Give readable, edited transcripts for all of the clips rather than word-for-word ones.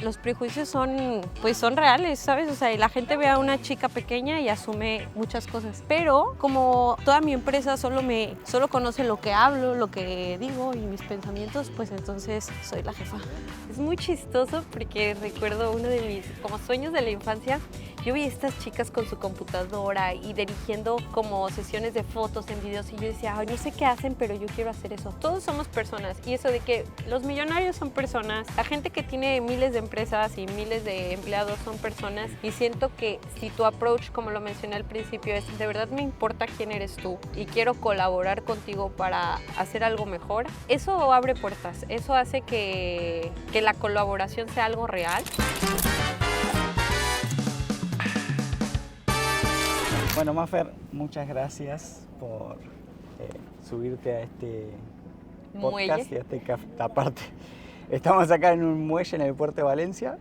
Los prejuicios son reales, ¿sabes? O sea, la gente ve a una chica pequeña y asume muchas cosas. Pero como toda mi empresa solo conoce lo que hablo, lo que digo y mis pensamientos, pues entonces soy la jefa. Es muy chistoso porque recuerdo uno de mis como sueños de la infancia. Yo vi a estas chicas con su computadora y dirigiendo como sesiones de fotos en videos y yo decía, ay, no sé qué hacen, pero yo quiero hacer eso. Todos somos personas y eso de que los millonarios son personas, la gente que tiene miles de empresas y miles de empleados son personas y siento que si tu approach, como lo mencioné al principio, es de verdad me importa quién eres tú y quiero colaborar contigo para hacer algo mejor, eso abre puertas, eso hace que la colaboración sea algo real. Bueno, Mafer, muchas gracias por subirte a este podcast y a este café. Aparte, estamos acá en un muelle en el puerto de Valencia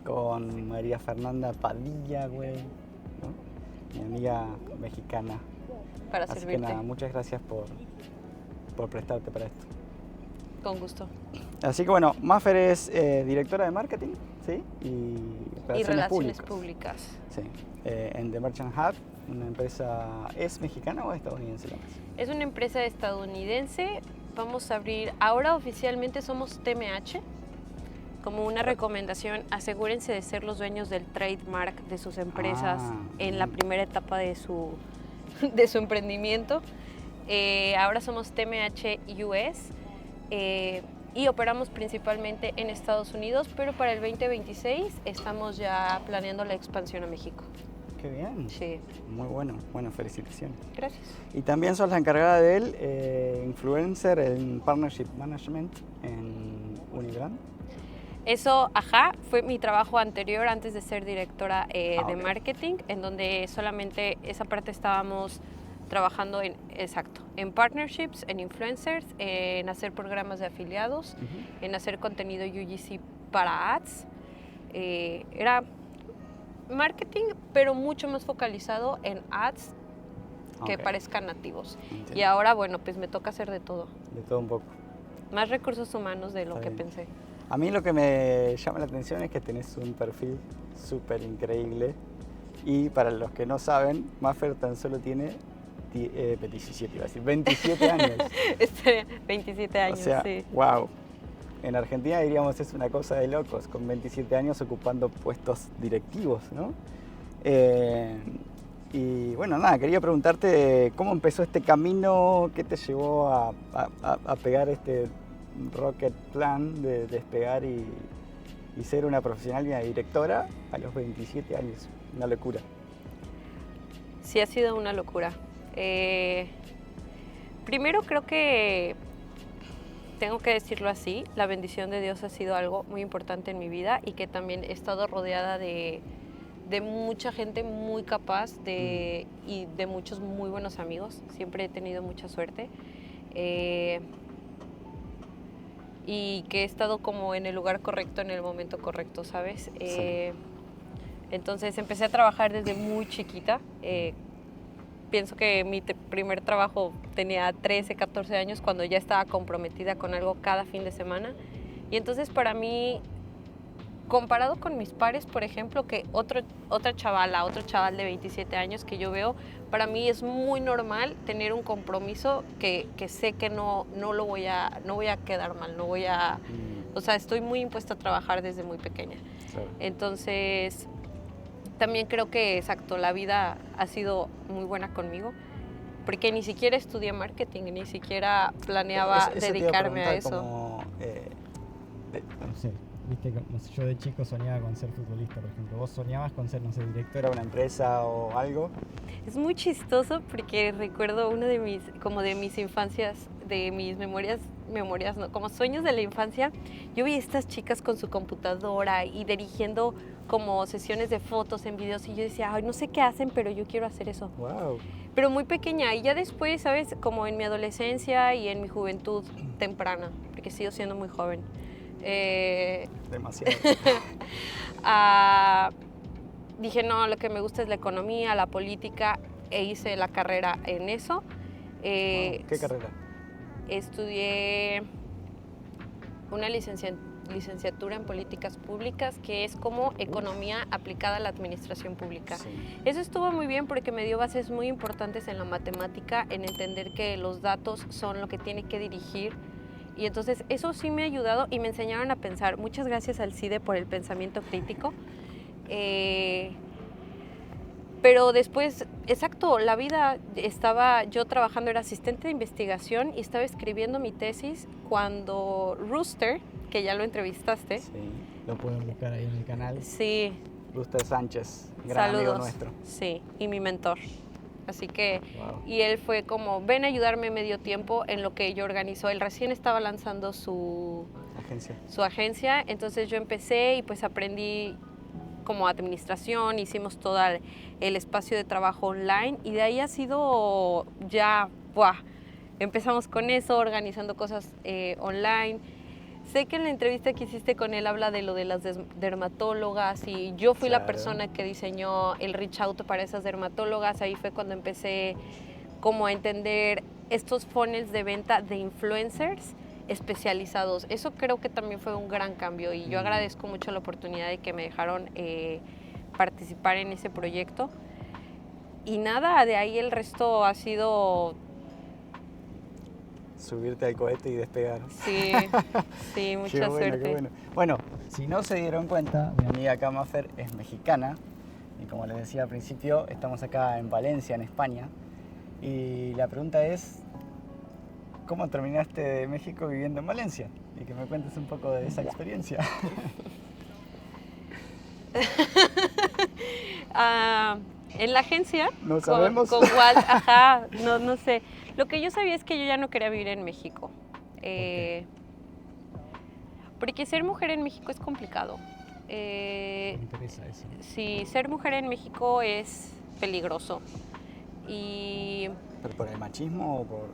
con María Fernanda Padilla, güey, ¿no? Mi amiga mexicana. Para Así servirte. que nada, muchas gracias por prestarte para esto. Con gusto. Así que bueno, Mafer es directora de marketing, ¿sí? Y Relaciones públicas. Sí, en The Merchant Hub, una empresa, ¿es mexicana o estadounidense la empresa? Es una empresa estadounidense. Vamos a abrir, ahora oficialmente somos TMH. Como una recomendación, asegúrense de ser los dueños del trademark de sus empresas en la primera etapa de su emprendimiento. Ahora somos TMH US y operamos principalmente en Estados Unidos, pero para el 2026 estamos ya planeando la expansión a México. Qué bien. Sí. Muy bueno. Bueno, felicitaciones. Gracias. Y también sos la encargada del influencer en Partnership Management en Unibrand. Eso, fue mi trabajo anterior antes de ser directora de marketing, en donde solamente esa parte estábamos trabajando en partnerships, en influencers, en hacer programas de afiliados, en hacer contenido UGC para ads. Era marketing, pero mucho más focalizado en ads que parezcan nativos. Entiendo. Y ahora, bueno, pues me toca hacer de todo. De todo un poco. Más recursos humanos de lo que pensé. A mí lo que me llama la atención es que tenés un perfil súper increíble y para los que no saben, Mafer tan solo tiene 27 años. 27 años, o sea, sí. Wow. En Argentina diríamos es una cosa de locos, con 27 años ocupando puestos directivos, ¿no? Y bueno, nada, quería preguntarte cómo empezó este camino, qué te llevó a pegar este rocket plan de despegar y ser una profesional y una directora a los 27 años. Una locura. Sí, ha sido una locura. Primero creo que tengo que decirlo así, la bendición de Dios ha sido algo muy importante en mi vida y que también he estado rodeada de mucha gente muy capaz y de muchos muy buenos amigos. Siempre he tenido mucha suerte. Y que he estado como en el lugar correcto, en el momento correcto, ¿sabes? Sí. Entonces empecé a trabajar desde muy chiquita. Pienso que mi primer trabajo tenía 13, 14 años cuando ya estaba comprometida con algo cada fin de semana. Y entonces para mí, comparado con mis pares, por ejemplo, que otro chaval de 27 años que yo veo, para mí es muy normal tener un compromiso que sé que no voy a quedar mal, o sea, estoy muy impuesta a trabajar desde muy pequeña. Claro. Entonces, también creo que, exacto, la vida ha sido muy buena conmigo, porque ni siquiera estudié marketing, ni siquiera planeaba dedicarme a eso. Como, no sé, viste, yo de chico soñaba con ser futbolista, por ejemplo. ¿Vos soñabas con ser, no sé, directora de una empresa o algo? Es muy chistoso porque recuerdo uno de mis infancias, de mis memorias no, como sueños de la infancia. Yo vi a estas chicas con su computadora y dirigiendo como sesiones de fotos en videos y yo decía, ay, no sé qué hacen, pero yo quiero hacer eso. Wow. Pero muy pequeña y ya después, ¿sabes? Como en mi adolescencia y en mi juventud temprana, porque sigo siendo muy joven. Demasiado. Dije, no, lo que me gusta es la economía, la política, e hice la carrera en eso. Wow. ¿Qué carrera? Estudié una licenciatura licenciatura en políticas públicas, que es como economía aplicada a la administración pública. Sí. Eso estuvo muy bien porque me dio bases muy importantes en la matemática, en entender que los datos son lo que tiene que dirigir. Y entonces eso sí me ha ayudado y me enseñaron a pensar. Muchas gracias al CIDE por el pensamiento crítico. Pero después, exacto, la vida, estaba yo trabajando, era asistente de investigación y estaba escribiendo mi tesis cuando Rooster, que ya lo entrevistaste. Sí, lo pueden buscar ahí en el canal. Sí. Rooster Sánchez, gran Saludos. amigo nuestro. Sí, y mi mentor. Así que, Wow. y él fue como, ven a ayudarme medio tiempo en lo que yo organizó. Él recién estaba lanzando su agencia, entonces yo empecé y pues aprendí como administración, hicimos todo el espacio de trabajo online y de ahí ha sido ya, ¡buah! Empezamos con eso, organizando cosas online. Sé que en la entrevista que hiciste con él habla de lo de las dermatólogas y yo fui la persona que diseñó el reach out para esas dermatólogas. Ahí fue cuando empecé como a entender estos funnels de venta de influencers especializados. Eso creo que también fue un gran cambio y yo agradezco mucho la oportunidad de que me dejaron participar en ese proyecto. Y nada, de ahí el resto ha sido... subirte al cohete y despegar. Sí, sí, mucha suerte. Qué bueno. Bueno, si no se dieron cuenta, mi amiga acá Mafer es mexicana y como les decía al principio, estamos acá en Valencia, en España. Y la pregunta es, ¿cómo terminaste de México viviendo en Valencia? Y que me cuentes un poco de esa experiencia. En la agencia, no sabemos. Con Walt, ajá, no sé. Lo que yo sabía es que yo ya no quería vivir en México. Porque ser mujer en México es complicado. Me interesa eso. Sí, ser mujer en México es peligroso. ¿Pero por el machismo o por...?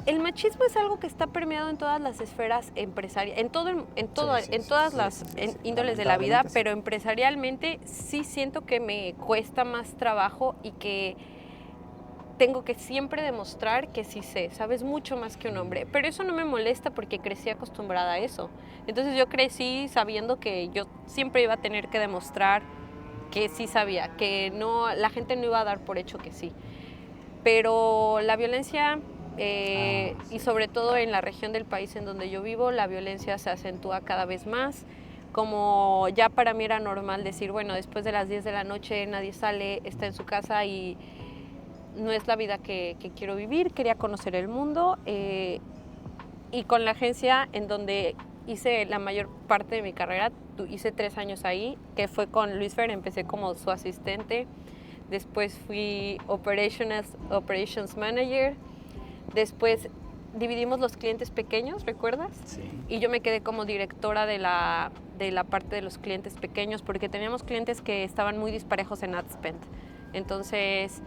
El machismo es algo que está permeado en todas las esferas empresariales, en todas las índoles de la vida, pero empresarialmente sí siento que me cuesta más trabajo y que tengo que siempre demostrar que sí sé, sabes mucho más que un hombre, pero eso no me molesta porque crecí acostumbrada a eso. Entonces yo crecí sabiendo que yo siempre iba a tener que demostrar que sí sabía, que no, la gente no iba a dar por hecho que sí. Pero la violencia, y sobre todo en la región del país en donde yo vivo, la violencia se acentúa cada vez más. Como ya para mí era normal decir, bueno, después de las 10 de la noche nadie sale, está en su casa y no es la vida que quiero vivir, quería conocer el mundo. Y con la agencia en donde hice la mayor parte de mi carrera, hice 3 años ahí, que fue con Luis Fer, empecé como su asistente. Después fui Operations Manager. Después dividimos los clientes pequeños, ¿recuerdas? Sí. Y yo me quedé como directora de la parte de los clientes pequeños porque teníamos clientes que estaban muy disparejos en ad spend. Entonces...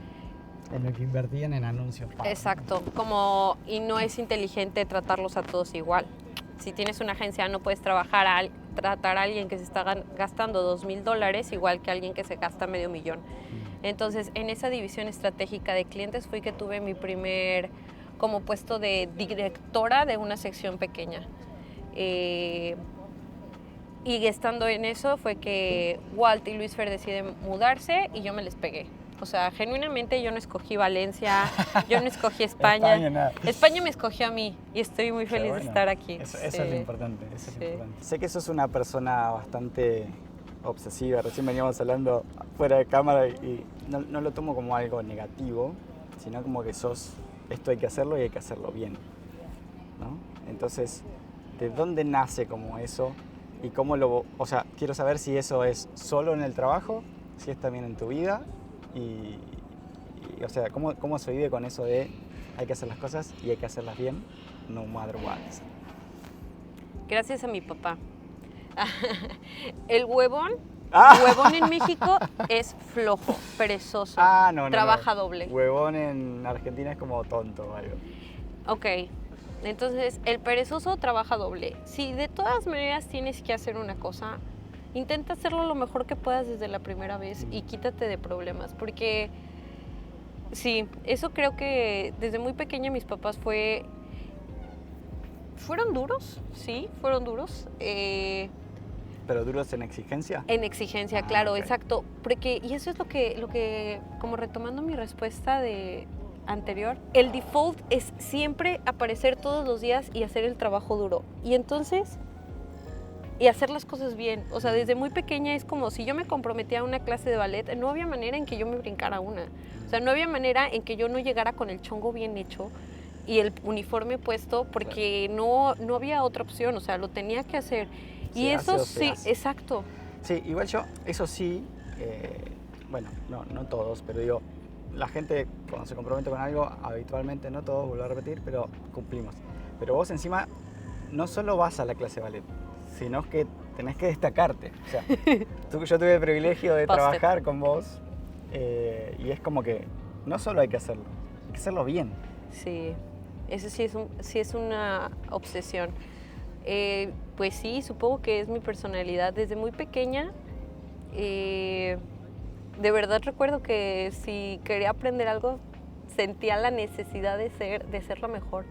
en lo que invertían en anuncios. Exacto. Y no es inteligente tratarlos a todos igual. Si tienes una agencia no puedes tratar a alguien que se está gastando $2,000 igual que alguien que se gasta $500,000. Entonces, en esa división estratégica de clientes fue que tuve mi primer como puesto de directora de una sección pequeña. Y estando en eso fue que Walt y Luis Fer deciden mudarse y yo me les pegué. O sea, genuinamente yo no escogí Valencia, yo no escogí España. España me escogió a mí y estoy muy feliz de estar aquí. Eso es lo importante, eso es lo importante. Sé que sos una persona bastante obsesiva, recién veníamos hablando fuera de cámara y no lo tomo como algo negativo, sino como que esto hay que hacerlo y hay que hacerlo bien, ¿no? Entonces, ¿de dónde nace como eso? Y cómo o sea, quiero saber si eso es solo en el trabajo, si es también en tu vida y o sea, ¿cómo se vive con eso de hay que hacer las cosas y hay que hacerlas bien, no matter what? Gracias a mi papá. El huevón en México es flojo, perezoso, trabaja doble. Huevón en Argentina es como tonto o algo. Ok, entonces el perezoso trabaja doble. Si de todas maneras tienes que hacer una cosa, intenta hacerlo lo mejor que puedas desde la primera vez y quítate de problemas, porque sí, eso creo que desde muy pequeña mis papás fue Fueron duros, sí, fueron duros. ¿Pero duros en exigencia? En exigencia, claro, ok. exacto. Porque, y eso es lo que, como retomando mi respuesta anterior, el default es siempre aparecer todos los días y hacer el trabajo duro. Y entonces, y hacer las cosas bien. O sea, desde muy pequeña es como si yo me comprometía a una clase de ballet, no había manera en que yo me brincara una. O sea, no había manera en que yo no llegara con el chongo bien hecho y el uniforme puesto, porque no había otra opción, o sea, lo tenía que hacer. Y eso sí, exacto. Sí, igual yo, eso sí, bueno, no todos, pero digo, la gente cuando se compromete con algo, habitualmente, no todos, vuelvo a repetir, pero cumplimos. Pero vos encima no solo vas a la clase de ballet, sino que tenés que destacarte. O sea, yo tuve el privilegio de trabajar con vos y es como que no solo hay que hacerlo bien. Sí, eso sí es una obsesión. Pues sí, supongo que es mi personalidad. Desde muy pequeña, de verdad recuerdo que si quería aprender algo, sentía la necesidad de ser lo mejor.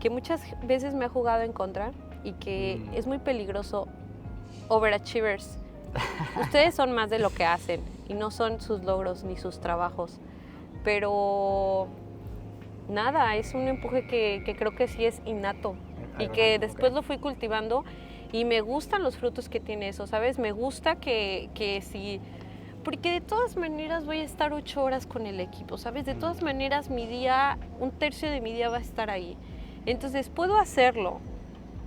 Que muchas veces me ha jugado en contra y que es muy peligroso. Overachievers. Ustedes son más de lo que hacen y no son sus logros ni sus trabajos. Pero nada, es un empuje que creo que sí es innato y que después lo fui cultivando y me gustan los frutos que tiene eso, ¿sabes? Me gusta que sí, porque de todas maneras voy a estar 8 horas con el equipo, ¿sabes? De todas maneras mi día, un tercio de mi día va a estar ahí. Entonces puedo hacerlo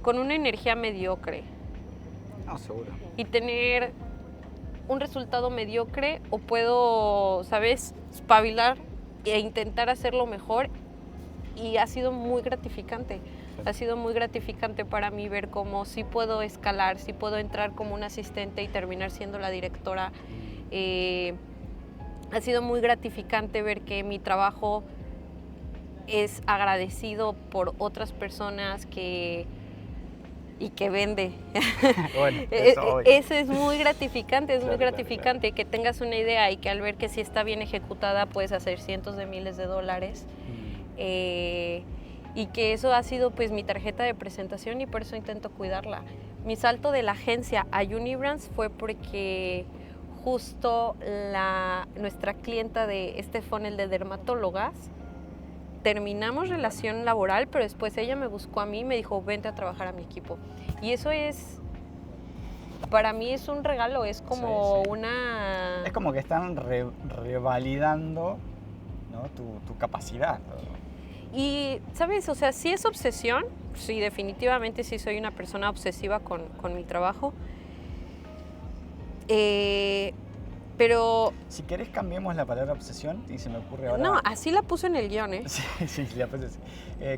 con una energía mediocre. No, seguro. Y tener un resultado mediocre, o puedo, ¿sabes?, espabilar e intentar hacerlo mejor. Y ha sido muy gratificante. Ha sido muy gratificante para mí ver cómo sí puedo escalar, sí puedo entrar como un asistente y terminar siendo la directora. Ha sido muy gratificante ver que mi trabajo es agradecido por otras personas y que vende. Bueno, eso es muy gratificante, muy gratificante. Claro. Que tengas una idea y que al ver que sí está bien ejecutada puedes hacer cientos de miles de dólares. Y que eso ha sido pues mi tarjeta de presentación y por eso intento cuidarla. Mi salto de la agencia a Unibrands fue porque justo nuestra clienta de este funnel de dermatólogas, terminamos relación laboral, pero después ella me buscó a mí y me dijo, vente a trabajar a mi equipo. Y eso es, para mí es un regalo, es como una... Es como que están revalidando, ¿no?, tu capacidad. Y, ¿sabes? O sea, sí es obsesión, sí, definitivamente sí soy una persona obsesiva con mi trabajo. Pero... Si querés cambiemos la palabra obsesión y se me ocurre ahora... No, así la puse en el guión, ¿eh? Sí, la puse así.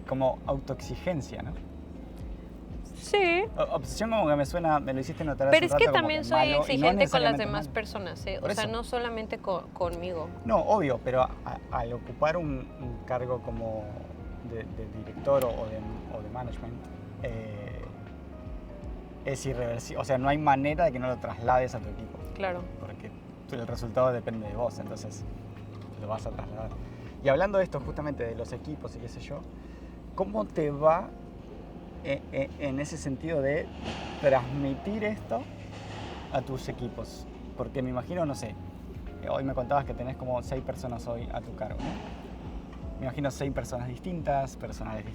Como autoexigencia, ¿no? Sí. Obsesión como que me suena, me lo hiciste notar hace un rato. Pero es que también soy exigente con las demás malo. personas, ¿eh? O sea, no solamente conmigo. No, obvio, pero al ocupar un cargo como de director o de management, es irreversible. O sea, no hay manera de que no lo traslades a tu equipo. Claro. Porque el resultado depende de vos, entonces lo vas a trasladar. Y hablando de esto, justamente de los equipos y qué sé yo, ¿cómo te va en ese sentido de transmitir esto a tus equipos? Porque me imagino, no sé, hoy me contabas que tenés como 6 personas hoy a tu cargo, ¿no? Me imagino 6 personas distintas, personalidades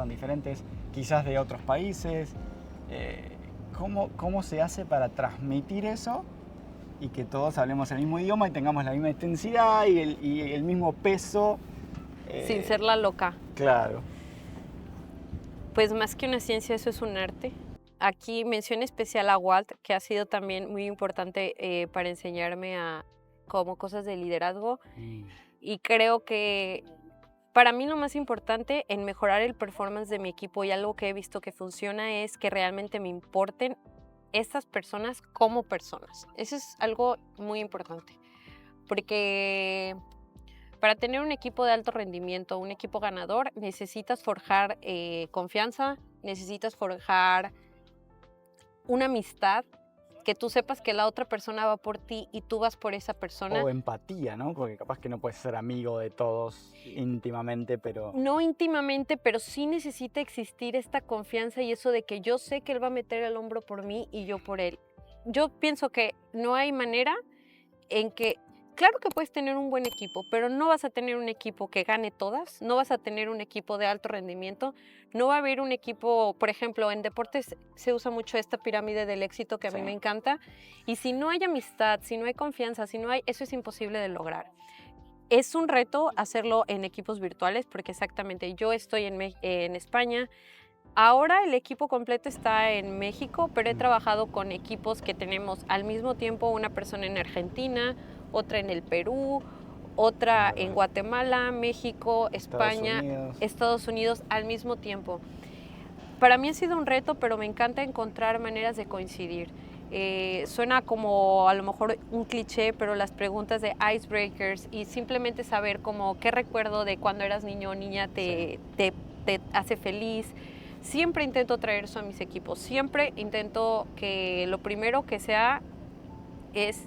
diferentes, quizás de otros países. ¿Cómo se hace para transmitir eso y que todos hablemos el mismo idioma y tengamos la misma intensidad y el mismo peso? Sin ser la loca. Claro. Pues más que una ciencia, eso es un arte. Aquí mención especial a Walt, que ha sido también muy importante para enseñarme como cosas de liderazgo. Y creo que para mí lo más importante en mejorar el performance de mi equipo y algo que he visto que funciona es que realmente me importen estas personas como personas. Eso es algo muy importante, porque para tener un equipo de alto rendimiento, un equipo ganador, necesitas forjar confianza, necesitas forjar una amistad que tú sepas que la otra persona va por ti y tú vas por esa persona. O empatía, ¿no? Porque capaz que no puedes ser amigo de todos íntimamente, pero... No íntimamente, pero sí necesita existir esta confianza y eso de que yo sé que él va a meter el hombro por mí y yo por él. Yo pienso que no hay manera en que, claro que puedes tener un buen equipo, pero no vas a tener un equipo que gane todas, no vas a tener un equipo de alto rendimiento, no va a haber un equipo, por ejemplo, en deportes se usa mucho esta pirámide del éxito que a mí me encanta, y si no hay amistad, si no hay confianza, si no hay, eso es imposible de lograr. Es un reto hacerlo en equipos virtuales porque exactamente yo estoy en España. Ahora el equipo completo está en México, pero he trabajado con equipos que tenemos al mismo tiempo una persona en Argentina, otra en el Perú, otra en Guatemala, México, España, Estados Unidos al mismo tiempo. Para mí ha sido un reto, pero me encanta encontrar maneras de coincidir. Suena como a lo mejor un cliché, pero las preguntas de icebreakers y simplemente saber como qué recuerdo de cuando eras niño o niña te hace feliz. Siempre intento traer eso a mis equipos. Siempre intento que lo primero que sea es,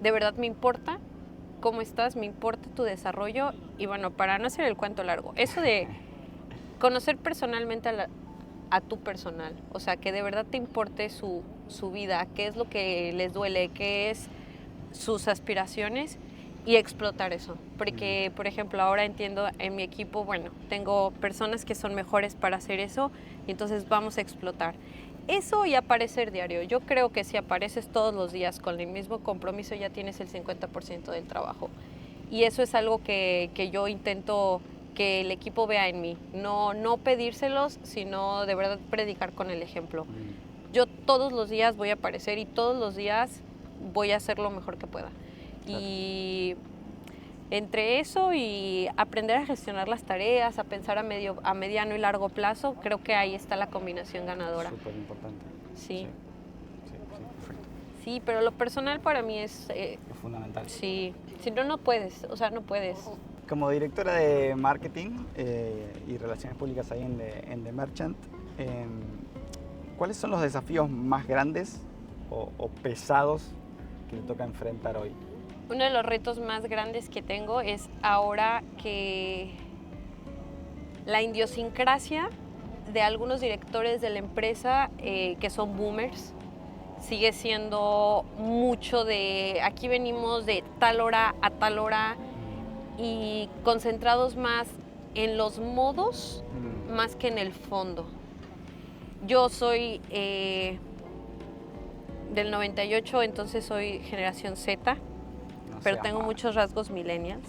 de verdad me importa cómo estás, me importa tu desarrollo. Y bueno, para no hacer el cuento largo, eso de conocer personalmente a tu personal, o sea, que de verdad te importe su vida, qué es lo que les duele, qué es sus aspiraciones y explotar eso. Porque, por ejemplo, ahora entiendo en mi equipo, bueno, tengo personas que son mejores para hacer eso y entonces vamos a explotar. Eso y aparecer diario. Yo creo que si apareces todos los días con el mismo compromiso ya tienes el 50% del trabajo. Y eso es algo que yo intento que el equipo vea en mí. No pedírselos, sino de verdad predicar con el ejemplo. Yo todos los días voy a aparecer y todos los días voy a hacer lo mejor que pueda. Claro. Y entre eso y aprender a gestionar las tareas, a pensar a mediano y largo plazo, creo que ahí está la combinación ganadora. Súper importante. Sí. Sí, perfecto. Sí, pero lo personal para mí es fundamental. Sí, si no, no puedes, o sea, no puedes. Como directora de marketing y relaciones públicas ahí en The Merchant, ¿cuáles son los desafíos más grandes o pesados que le toca enfrentar hoy? Uno de los retos más grandes que tengo es ahora que la idiosincrasia de algunos directores de la empresa que son boomers sigue siendo mucho de aquí venimos de tal hora a tal hora y concentrados más en los modos más que en el fondo. Yo soy del 98, entonces soy generación Z, pero tengo muchos rasgos millennials,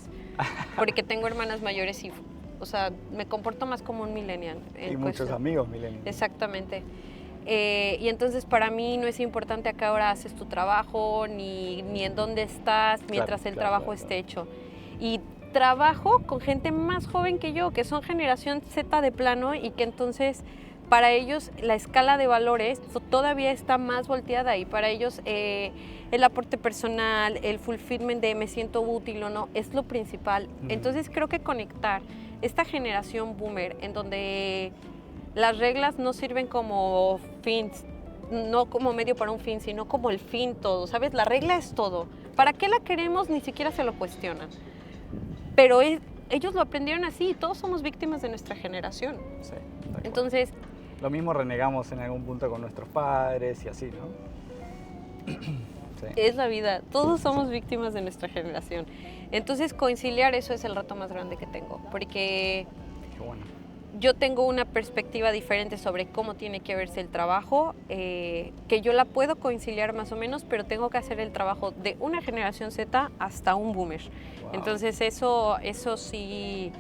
porque tengo hermanas mayores y, o sea, me comporto más como un millennial. Y muchos amigos millennials. Exactamente. Y entonces para mí no es importante a qué hora haces tu trabajo, ni en dónde estás, mientras el trabajo esté hecho. Y trabajo con gente más joven que yo, que son generación Z de plano y que entonces para ellos la escala de valores todavía está más volteada y para ellos el aporte personal, el fulfillment de me siento útil o no, es lo principal. Entonces creo que conectar esta generación boomer en donde las reglas no sirven como fins, no como medio para un fin, sino como el fin todo, ¿sabes? La regla es todo. ¿Para qué la queremos? Ni siquiera se lo cuestionan. Pero ellos lo aprendieron así y todos somos víctimas de nuestra generación. Sí, entonces, lo mismo renegamos en algún punto con nuestros padres y así, ¿no? Sí. Es la vida, todos somos víctimas de nuestra generación. Entonces conciliar eso es el reto más grande que tengo, porque qué bueno. Yo tengo una perspectiva diferente sobre cómo tiene que verse el trabajo, que yo la puedo conciliar más o menos, pero tengo que hacer el trabajo de una generación Z hasta un boomer. Wow. Entonces eso sí,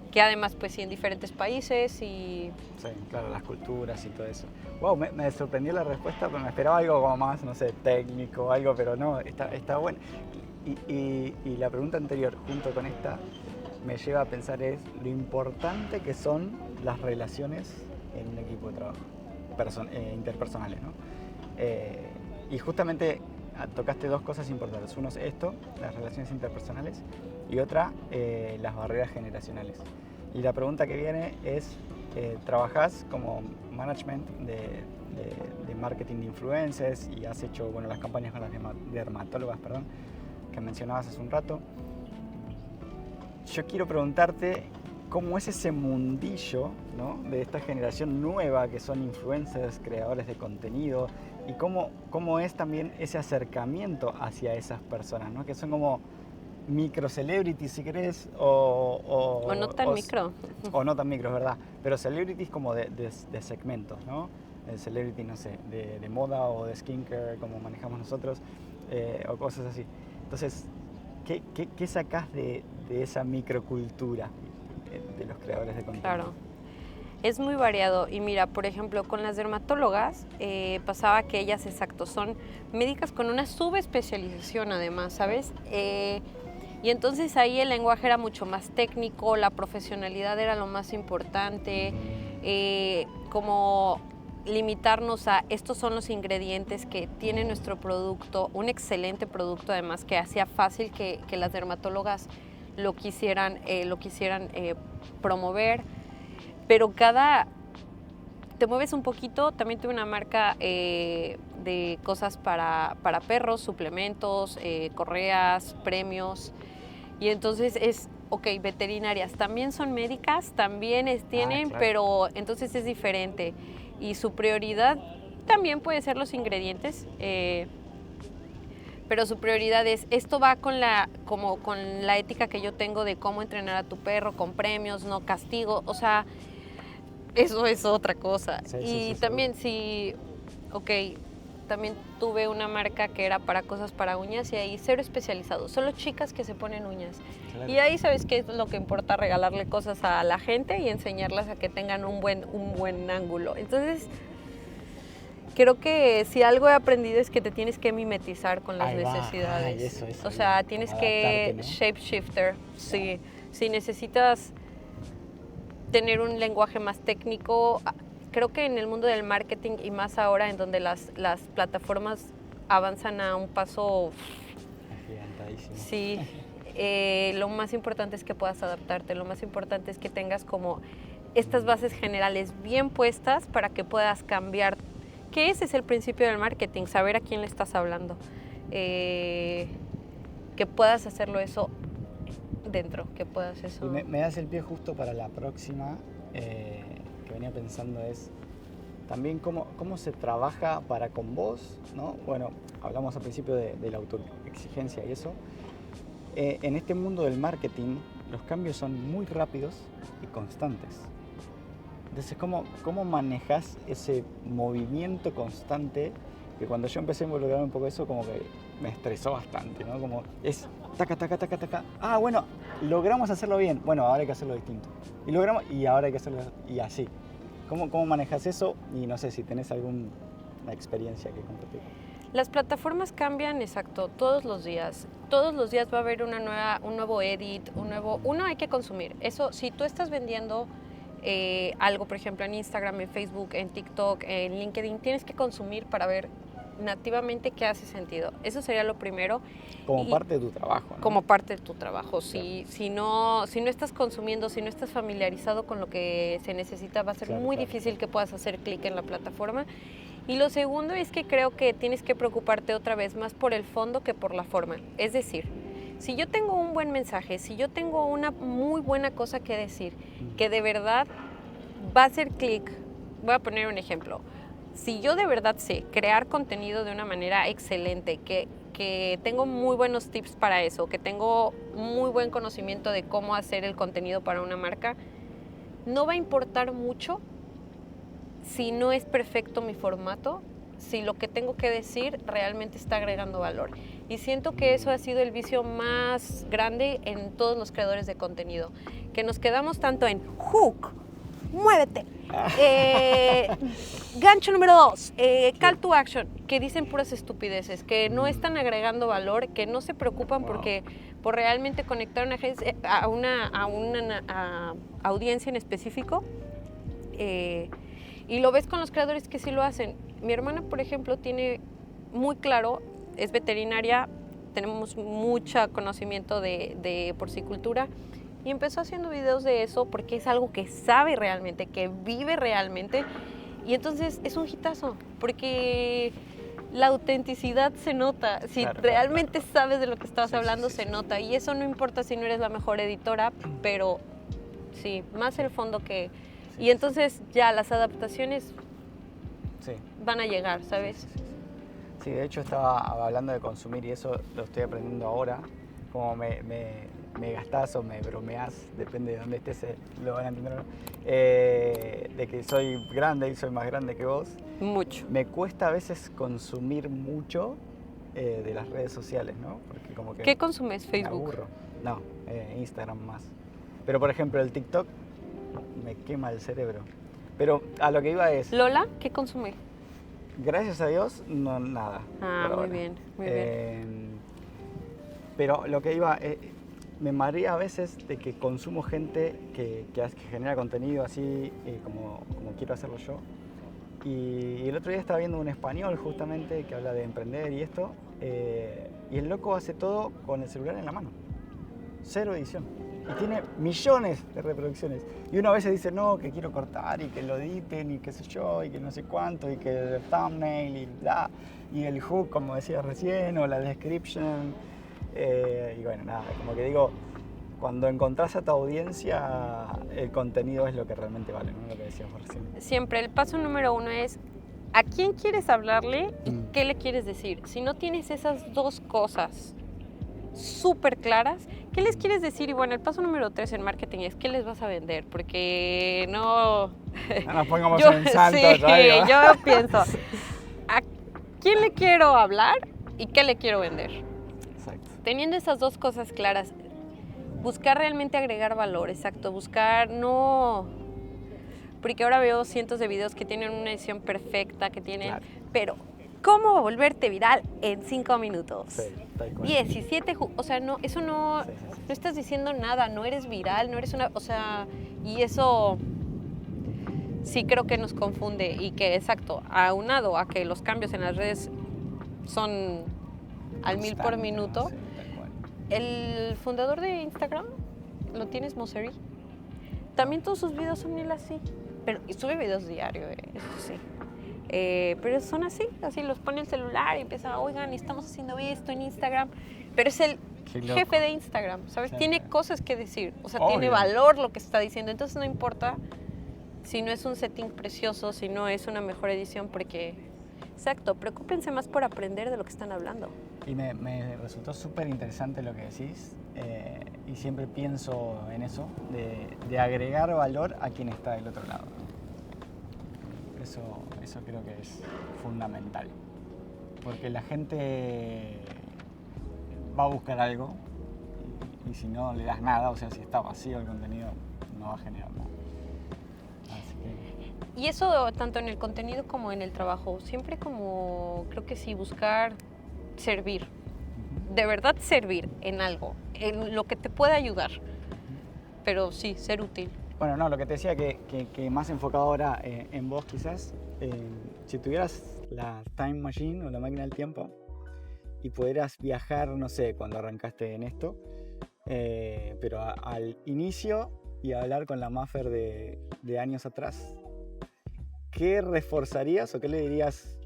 que además pues sí en diferentes países y... Sí, claro, las culturas y todo eso. Wow, me sorprendió la respuesta, pero me esperaba algo como más, no sé, técnico, algo, pero no, está bueno. Y la pregunta anterior, junto con esta, me lleva a pensar es lo importante que son las relaciones en un equipo de trabajo, interpersonales, ¿no? Y justamente tocaste dos cosas importantes. Uno es esto, las relaciones interpersonales, y otra, las barreras generacionales. Y la pregunta que viene es, ¿trabajás como management de marketing de influencers y has hecho, bueno, las campañas con las dermatólogas, perdón, que mencionabas hace un rato. Yo quiero preguntarte cómo es ese mundillo, ¿no?, de esta generación nueva que son influencers, creadores de contenido, y cómo es también ese acercamiento hacia esas personas, ¿no?, que son como micro celebrities, si querés, o no tan micro. O no tan micro, es verdad, pero celebrities como de segmentos, ¿no? El celebrity, no sé, de moda o de skincare, como manejamos nosotros, o cosas así. Entonces, ¿qué sacás de esa microcultura de los creadores de contenido? Claro, es muy variado. Y mira, por ejemplo, con las dermatólogas pasaba que ellas, exacto, son médicas con una subespecialización además, ¿sabes? Y entonces ahí el lenguaje era mucho más técnico, la profesionalidad era lo más importante, como limitarnos a estos son los ingredientes que tiene nuestro producto, un excelente producto además que hacía fácil que las dermatólogas lo quisieran promover, pero te mueves un poquito. También tuve una marca de cosas para perros, suplementos, correas, premios, y entonces veterinarias, también son médicas, también tienen, claro. pero entonces es diferente. Y su prioridad también puede ser los ingredientes, pero su prioridad es, esto va con la ética que yo tengo de cómo entrenar a tu perro, con premios, no castigo, o sea, eso es otra cosa. Sí, también también tuve una marca que era para cosas para uñas y ahí cero especializado, solo chicas que se ponen uñas. Claro. Y ahí sabes qué es lo que importa, regalarle cosas a la gente y enseñarlas a que tengan un buen ángulo. Entonces, creo que si algo he aprendido es que te tienes que mimetizar con las necesidades. Eso, o sea, tienes que, ¿no?, shapeshifter. Sí. Si necesitas tener un lenguaje más técnico, creo que en el mundo del marketing y más ahora en donde las plataformas avanzan a un paso agigantadísimo. Sí, lo más importante es que puedas adaptarte, lo más importante es que tengas como estas bases generales bien puestas para que puedas cambiar, que ese es el principio del marketing, saber a quién le estás hablando, que puedas hacerlo eso dentro, que puedas eso. Y me das el pie justo para la próxima, que venía pensando es también cómo se trabaja para con vos, ¿no? Bueno, hablamos al principio de la autoexigencia y eso. En este mundo del marketing, los cambios son muy rápidos y constantes. Entonces, ¿cómo manejas ese movimiento constante? Que cuando yo empecé a involucrarme un poco eso, como que me estresó bastante, ¿no? Como es taca, taca, taca, taca. Ah, bueno, logramos hacerlo bien. Bueno, ahora hay que hacerlo distinto. Y ahora hay que hacerlo y así. ¿Cómo manejas eso? Y no sé si tenés alguna experiencia que compartir. Las plataformas cambian, exacto, todos los días. Todos los días va a haber un nuevo edit, uno hay que consumir. Eso, si tú estás vendiendo algo, por ejemplo, en Instagram, en Facebook, en TikTok, en LinkedIn, tienes que consumir para ver nativamente qué hace sentido. Eso sería lo primero. Como parte de tu trabajo, ¿no? Como parte de tu trabajo. Si no estás consumiendo, si no estás familiarizado con lo que se necesita, va a ser muy difícil que puedas hacer clic en la plataforma. Y lo segundo es que creo que tienes que preocuparte otra vez más por el fondo que por la forma. Es decir, si yo tengo un buen mensaje, si yo tengo una muy buena cosa que decir, que de verdad va a hacer clic, voy a poner un ejemplo. Si yo de verdad sé crear contenido de una manera excelente, que tengo muy buenos tips para eso, que tengo muy buen conocimiento de cómo hacer el contenido para una marca, no va a importar mucho si no es perfecto mi formato, si lo que tengo que decir realmente está agregando valor. Y siento que eso ha sido el vicio más grande en todos los creadores de contenido, que nos quedamos tanto en hook, muévete, gancho número 2, call to action, que dicen puras estupideces, que no están agregando valor, que no se preocupan por realmente conectar a una audiencia en específico. Y lo ves con los creadores que sí lo hacen. Mi hermana, por ejemplo, tiene muy claro, es veterinaria, tenemos mucho conocimiento de porcicultura, y empezó haciendo videos de eso porque es algo que sabe realmente, que vive realmente, Y entonces es un hitazo, porque la autenticidad se nota. Si realmente sabes de lo que estás hablando, se nota. Y eso no importa si no eres la mejor editora, pero sí, más el fondo que... Y entonces ya las adaptaciones van a llegar, ¿sabes? Sí, de hecho estaba hablando de consumir y eso lo estoy aprendiendo ahora. Como me gastás o me bromeás, depende de dónde estés, lo van a entender o no, de que soy grande y soy más grande que vos. Mucho. Me cuesta a veces consumir mucho de las redes sociales, ¿no? Porque como que ¿Qué consumes? me Facebook. aburro. No, Instagram más. Pero por ejemplo el TikTok me quema el cerebro. Pero a lo que iba es... ¿Lola? ¿Qué consume? Gracias a Dios, no, nada. Ah, por muy ahora. bien, muy bien. Pero lo que iba, me marea a veces de que consumo gente que genera contenido así como quiero hacerlo yo. Y el otro día estaba viendo un español justamente que habla de emprender y esto, y el loco hace todo con el celular en la mano. Cero edición. Y tiene millones de reproducciones. Y uno a veces dice, no, que quiero cortar y que lo editen y qué sé yo, y que no sé cuánto, y que el thumbnail y bla, y el hook, como decía recién, o la description. Y bueno, nada, como que digo, cuando encontrás a tu audiencia, el contenido es lo que realmente vale, ¿no? Lo que decíamos recién. Siempre el paso número 1 es ¿a quién quieres hablarle y qué le quieres decir? Si no tienes esas dos cosas súper claras, ¿qué les quieres decir? Y bueno, el paso número 3 en marketing es ¿qué les vas a vender? Porque no... No nos pongamos en santo. Sí, yo pienso, ¿a quién le quiero hablar y qué le quiero vender? Exacto. Teniendo esas dos cosas claras, buscar realmente agregar valor, exacto, buscar no... Porque ahora veo cientos de videos que tienen una edición perfecta, que tienen... Claro. Pero, ¿cómo volverte viral en 5 minutos? Sí, tal cual. 17, o sea, no, eso no... Sí. No estás diciendo nada, no eres viral, no eres una... O sea, y eso sí creo que nos confunde y que, exacto, aunado a que los cambios en las redes son al 1000 por minuto. Sí, tal cual. El fundador de Instagram, ¿lo tienes, Mosseri? También todos sus videos son él así. Pero sube videos diarios, eso sí. Pero son así los pone el celular y empieza, oigan, estamos haciendo esto en Instagram. Pero es el jefe de Instagram, ¿sabes? Sí. Tiene cosas que decir, o sea, obvio. Tiene valor lo que está diciendo. Entonces no importa si no es un setting precioso, si no es una mejor edición, porque, exacto, preocúpense más por aprender de lo que están hablando. Y me resultó súper interesante lo que decís, y siempre pienso en eso, de agregar valor a quien está del otro lado. Eso creo que es fundamental, porque la gente va a buscar algo y si no le das nada, o sea, si está vacío el contenido, no va a generar nada. Así que... Y eso tanto en el contenido como en el trabajo, siempre como, creo que sí, buscar servir, de verdad servir en algo, en lo que te pueda ayudar, pero sí, ser útil. Bueno, no, lo que te decía que más enfocado ahora en vos quizás, si tuvieras la time machine o la máquina del tiempo y pudieras viajar, no sé, cuando arrancaste en esto, pero al inicio y hablar con la Maffer de años atrás, ¿qué reforzarías o qué le dirías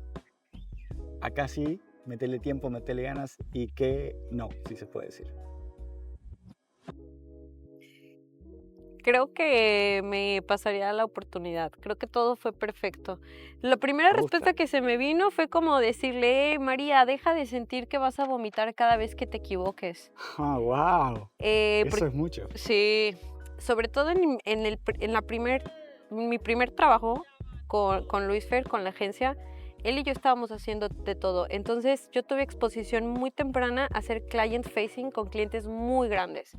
acá sí, metele tiempo, metele ganas y qué no, si se puede decir? Creo que me pasaría la oportunidad. Creo que todo fue perfecto. La primera respuesta que se me vino fue como decirle, María, deja de sentir que vas a vomitar cada vez que te equivoques. ¡Ah, wow! Eso es mucho. Sí, sobre todo en mi primer trabajo con Luis Fer, con la agencia, él y yo estábamos haciendo de todo. Entonces yo tuve exposición muy temprana a ser client facing con clientes muy grandes.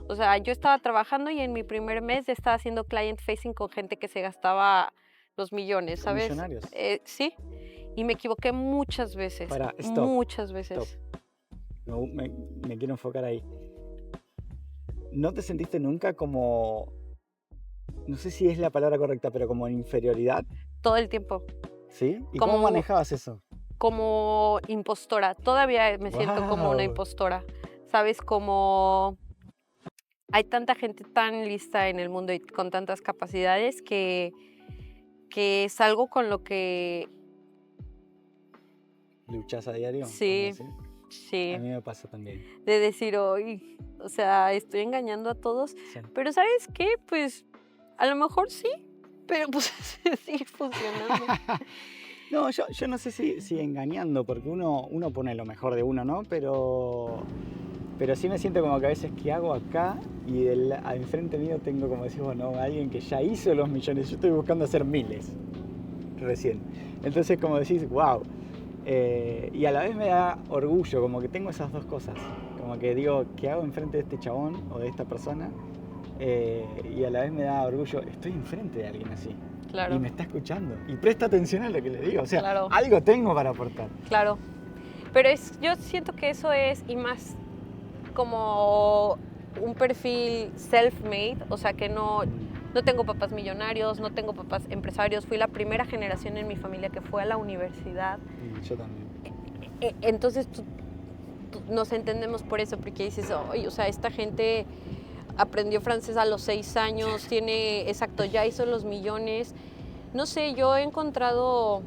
O sea, yo estaba trabajando y en mi primer mes ya estaba haciendo client facing con gente que se gastaba los millones, ¿sabes? ¿Millonarios? Sí, y me equivoqué muchas veces. Muchas veces. Stop. No, me quiero enfocar ahí. ¿No te sentiste nunca como, no sé si es la palabra correcta, pero como en inferioridad? Todo el tiempo. ¿Sí? ¿Y cómo manejabas eso? Como impostora. Todavía me siento como una impostora. ¿Sabes? Como... Hay tanta gente tan lista en el mundo y con tantas capacidades que que es algo con lo que... ¿Luchas a diario? Sí, ¿Cómo decir? sí. A mí me pasa también. De decir, hoy, o sea, estoy engañando a todos. Sí. Pero ¿sabes qué? Pues a lo mejor sí, pero pues sigue funcionando. No, yo no sé si engañando, porque uno pone lo mejor de uno, ¿no? Pero sí me siento como que a veces, ¿qué hago acá? Y enfrente mío tengo, como decís vos, ¿no? Alguien que ya hizo los millones. Yo estoy buscando hacer miles recién. Entonces, como decís, wow. Y a la vez me da orgullo, como que tengo esas dos cosas. Como que digo, ¿qué hago enfrente de este chabón o de esta persona? Y a la vez me da orgullo, estoy enfrente de alguien así. Claro. Y me está escuchando. Y presta atención a lo que le digo. O sea, Claro. algo tengo para aportar. Claro. Pero yo siento que eso es, y más como un perfil self-made, o sea que no tengo papás millonarios, no tengo papás empresarios, fui la primera generación en mi familia que fue a la universidad. Yo también. Entonces nos entendemos por eso, porque dices, oye, o sea, esta gente aprendió francés a los 6 años, ya hizo los millones. No sé, yo he encontrado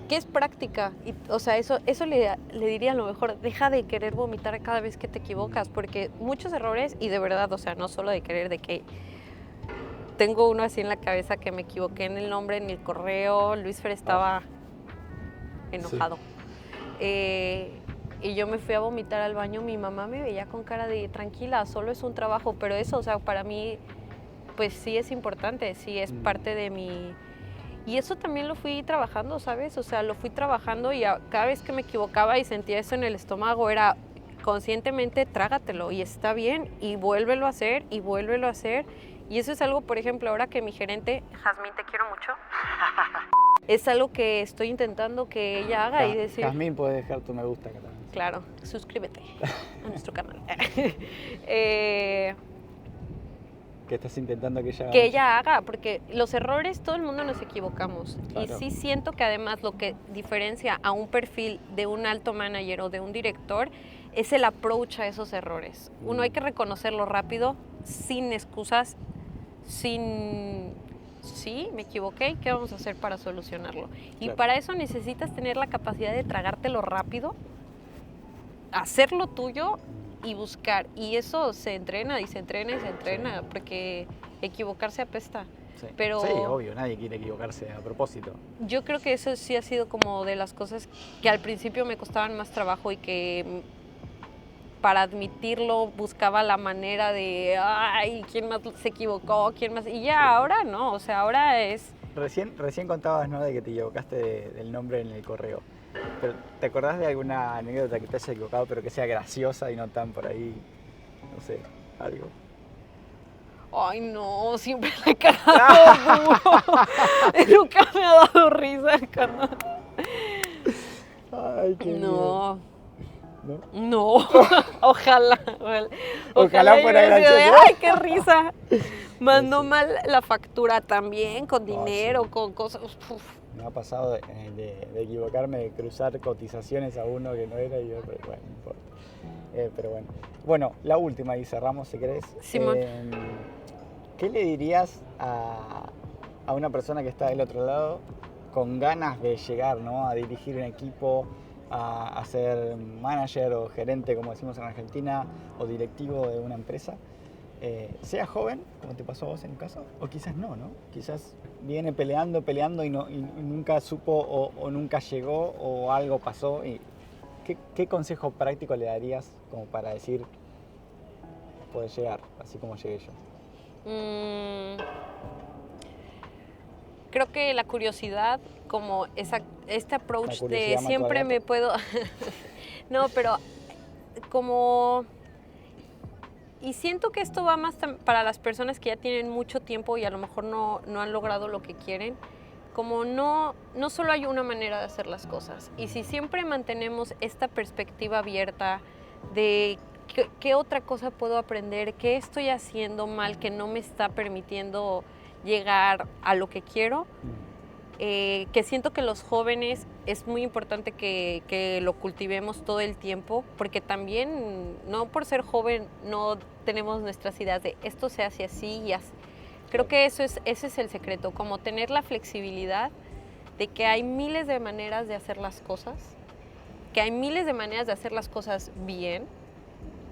que es práctica. Y, o sea, eso le diría a lo mejor, deja de querer vomitar cada vez que te equivocas, porque muchos errores, y de verdad, o sea, no solo de querer, de que tengo uno así en la cabeza que me equivoqué en el nombre, en el correo, Luis Fer estaba enojado. Sí. Y yo me fui a vomitar al baño, mi mamá me veía con cara de tranquila, solo es un trabajo, pero eso, o sea, para mí, pues sí es importante, sí es parte de mi... Y eso también lo fui trabajando, ¿sabes? O sea, lo fui trabajando y cada vez que me equivocaba y sentía eso en el estómago era conscientemente trágatelo y está bien y vuélvelo a hacer y vuélvelo a hacer. Y eso es algo, por ejemplo, ahora que mi gerente, Jazmín, te quiero mucho, es algo que estoy intentando que ella haga y decir... Jazmín, puedes dejar tu me gusta acá también. Claro, suscríbete a nuestro canal. ¿Qué estás intentando que ella haga? Que ella haga, porque los errores, todo el mundo nos equivocamos. Claro. Y sí siento que además lo que diferencia a un perfil de un alto manager o de un director es el approach a esos errores. Uno hay que reconocerlo rápido, sin excusas, sí, me equivoqué, ¿qué vamos a hacer para solucionarlo? Y Claro. para eso necesitas tener la capacidad de tragártelo rápido, hacerlo tuyo y buscar. Y eso se entrena y se entrena y se entrena, porque equivocarse apesta. Sí. Pero sí, obvio, nadie quiere equivocarse a propósito. Yo creo que eso sí ha sido como de las cosas que al principio me costaban más trabajo y que para admitirlo buscaba la manera de, ay, ¿quién más se equivocó? ¿Quién más? Y ya ahora no, o sea, ahora es... Recién contabas, ¿no?, de que te equivocaste del nombre en el correo. Pero, ¿te acordás de alguna anécdota que te haya equivocado, pero que sea graciosa y no tan por ahí, no sé, algo? Ay, no, siempre la he cagado duro. Nunca me ha dado risa cuando... Ay, qué No. bien. No, ojalá fuera gracioso. Ay, qué risa. Mandó mal la factura también, con dinero, sí. con cosas. Uf. Me ha pasado de equivocarme, de cruzar cotizaciones a uno que no era y otro, bueno, no importa. Pero bueno. Bueno, la última y cerramos si querés. Simón. ¿Qué le dirías a una persona que está del otro lado con ganas de llegar, ¿no?, a dirigir un equipo, a ser manager o gerente, como decimos en Argentina, o directivo de una empresa? Sea joven, como te pasó a vos en el caso, o quizás no, ¿no? Quizás viene peleando y nunca supo o nunca llegó o algo pasó. ¿Qué consejo práctico le darías como para decir, puedes llegar, así como llegué yo? Creo que la curiosidad, como este approach de mata siempre al me gato. puedo... No, pero como... Y siento que esto va más para las personas que ya tienen mucho tiempo y a lo mejor no han logrado lo que quieren. Como no solo hay una manera de hacer las cosas. Y si siempre mantenemos esta perspectiva abierta de qué otra cosa puedo aprender, qué estoy haciendo mal que no me está permitiendo llegar a lo que quiero, que siento que los jóvenes es muy importante que lo cultivemos todo el tiempo, porque también, no por ser joven, no tenemos nuestras ideas de esto se hace así y así. Creo que ese es el secreto, como tener la flexibilidad de que hay miles de maneras de hacer las cosas, que hay miles de maneras de hacer las cosas bien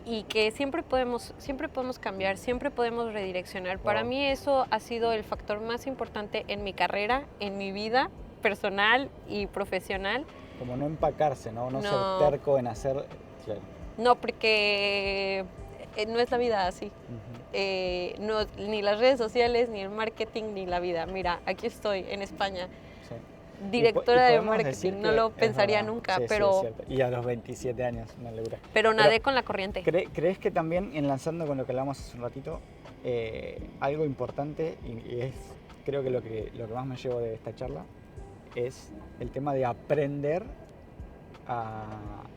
y que siempre podemos cambiar, siempre podemos redireccionar. Para mí eso ha sido el factor más importante en mi carrera, en mi vida personal y profesional. Como no empacarse, ¿no? No ser terco en hacer... Claro. No, porque no es la vida así. No, ni las redes sociales, ni el marketing, ni la vida. Mira, aquí estoy en España. Sí. Directora de marketing, no lo pensaría nunca, pero... Sí, y a los 27 años, una locura. Pero nadé con la corriente. ¿Crees que también, enlazando con lo que hablamos hace un ratito, algo importante, y es creo que lo que más me llevo de esta charla, es el tema de aprender a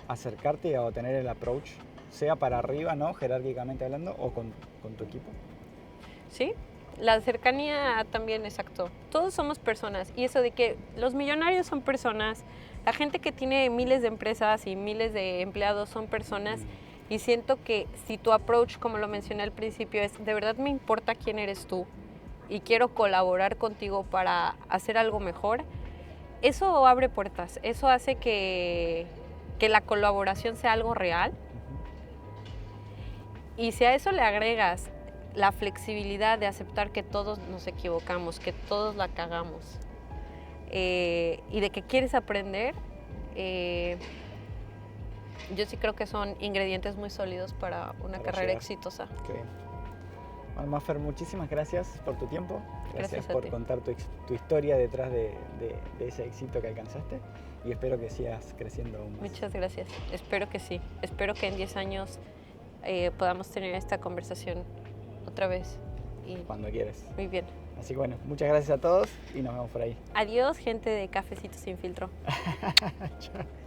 acercarte o tener el approach, sea para arriba, ¿no? Jerárquicamente hablando, o con tu equipo? Sí. La cercanía también, exacto. Todos somos personas y eso de que los millonarios son personas, la gente que tiene miles de empresas y miles de empleados son personas y siento que si tu approach, como lo mencioné al principio, es de verdad me importa quién eres tú y quiero colaborar contigo para hacer algo mejor, eso abre puertas, eso hace que la colaboración sea algo real. Y si a eso le agregas la flexibilidad de aceptar que todos nos equivocamos, que todos la cagamos y de que quieres aprender, yo sí creo que son ingredientes muy sólidos para una carrera exitosa. Qué bien. Bueno, Mafer, muchísimas gracias por tu tiempo, gracias por contar tu historia detrás de ese éxito que alcanzaste y espero que sigas creciendo aún más. Muchas gracias, espero que sí, espero que en 10 años podamos tener esta conversación otra vez. Cuando quieras. Muy bien. Así que bueno, muchas gracias a todos y nos vemos por ahí. Adiós, gente de Cafecito Sin Filtro. Chao.